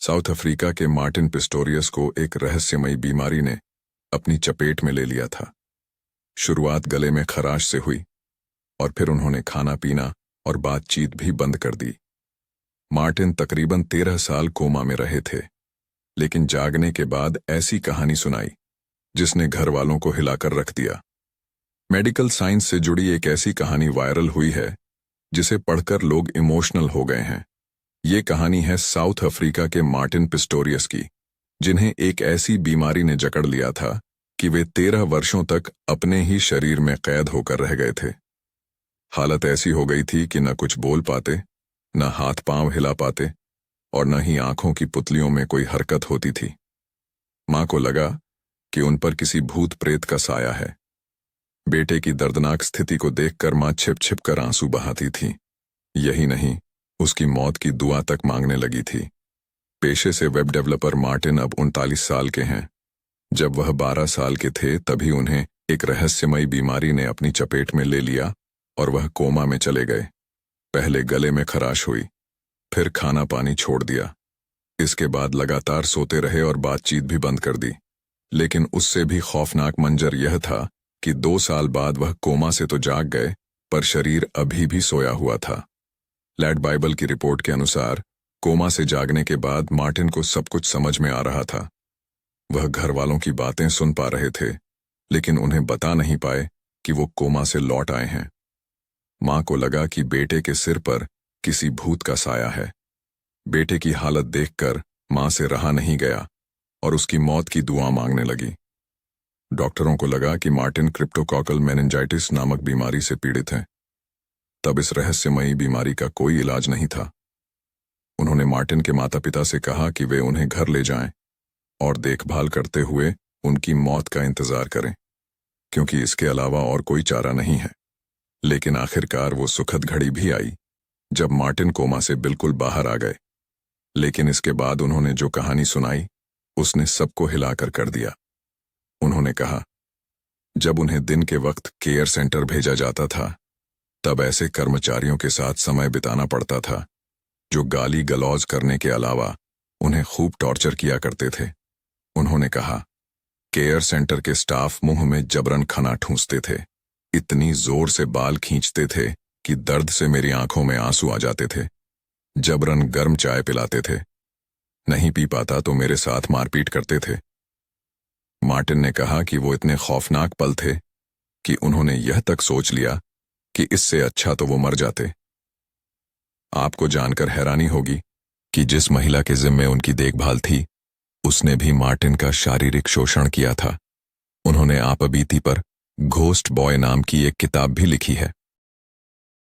South Africa के Martin Pistorius को एक रहस्यमयी बीमारी ने अपनी चपेट में ले लिया था। शुरुआत गले में खराश से हुई और फिर उन्होंने खाना पीना और बातचीत भी बंद कर दी। मार्टिन तकरीबन 13 साल कोमा में रहे थे, लेकिन जागने के बाद ऐसी कहानी सुनाई जिसने घर वालों को हिलाकर रख दिया। मेडिकल साइंस से जुड़ी एक ऐसी कहानी वायरल हुई है जिसे पढ़कर लोग इमोशनल हो गए हैं। ये कहानी है साउथ अफ्रीका के मार्टिन पिस्टोरियस की, जिन्हें एक ऐसी बीमारी ने जकड़ लिया था कि वे 13 वर्षों तक अपने ही शरीर में कैद होकर रह गए थे। हालत ऐसी हो गई थी कि न कुछ बोल पाते, न हाथ पांव हिला पाते और न ही आंखों की पुतलियों में कोई हरकत होती थी। मां को लगा कि उन पर किसी भूत प्रेत का साया है। बेटे की दर्दनाक स्थिति को देखकर मां छिप छिप कर आंसू बहाती थी। यही नहीं, उसकी मौत की दुआ तक मांगने लगी थी। पेशे से वेब डेवलपर मार्टिन अब 39 साल के हैं। जब वह 12 साल के थे तभी उन्हें एक रहस्यमयी बीमारी ने अपनी चपेट में ले लिया और वह कोमा में चले गए। पहले गले में खराश हुई, फिर खाना पानी छोड़ दिया। इसके बाद लगातार सोते रहे और बातचीत भी बंद कर दी। लेकिन उससे भी खौफनाक मंजर यह था कि 2 साल बाद वह कोमा से तो जाग गए, पर शरीर अभी भी सोया हुआ था। लैड बाइबल की रिपोर्ट के अनुसार कोमा से जागने के बाद मार्टिन को सब कुछ समझ में आ रहा था। वह घर वालों की बातें सुन पा रहे थे, लेकिन उन्हें बता नहीं पाए कि वो कोमा से लौट आए हैं। मां को लगा कि बेटे के सिर पर किसी भूत का साया है। बेटे की हालत देखकर मां से रहा नहीं गया और उसकी मौत की दुआ मांगने लगी। डॉक्टरों को लगा कि मार्टिन क्रिप्टोकॉकल मेनिंजाइटिस नामक बीमारी से पीड़ित हैं। तब इस रहस्यमयी बीमारी का कोई इलाज नहीं था। उन्होंने मार्टिन के माता पिता से कहा कि वे उन्हें घर ले जाएं और देखभाल करते हुए उनकी मौत का इंतजार करें, क्योंकि इसके अलावा और कोई चारा नहीं है। लेकिन आखिरकार वो सुखद घड़ी भी आई जब मार्टिन कोमा से बिल्कुल बाहर आ गए। लेकिन इसके बाद उन्होंने जो कहानी सुनाई उसने सबको हिलाकर कर दिया। उन्होंने कहा, जब उन्हें दिन के वक्त केयर सेंटर भेजा जाता था तब ऐसे कर्मचारियों के साथ समय बिताना पड़ता था जो गाली गलौज करने के अलावा उन्हें खूब टॉर्चर किया करते थे। उन्होंने कहा, केयर सेंटर के स्टाफ मुंह में जबरन खाना ठूंसते थे, इतनी जोर से बाल खींचते थे कि दर्द से मेरी आंखों में आंसू आ जाते थे। जबरन गर्म चाय पिलाते थे, नहीं पी पाता तो मेरे साथ मारपीट करते थे। मार्टिन ने कहा कि वो इतने खौफनाक पल थे कि उन्होंने यह तक सोच लिया कि इससे अच्छा तो वो मर जाते। आपको जानकर हैरानी होगी कि जिस महिला के जिम्मे उनकी देखभाल थी उसने भी मार्टिन का शारीरिक शोषण किया था। उन्होंने आपबीती पर घोस्ट बॉय नाम की एक किताब भी लिखी है।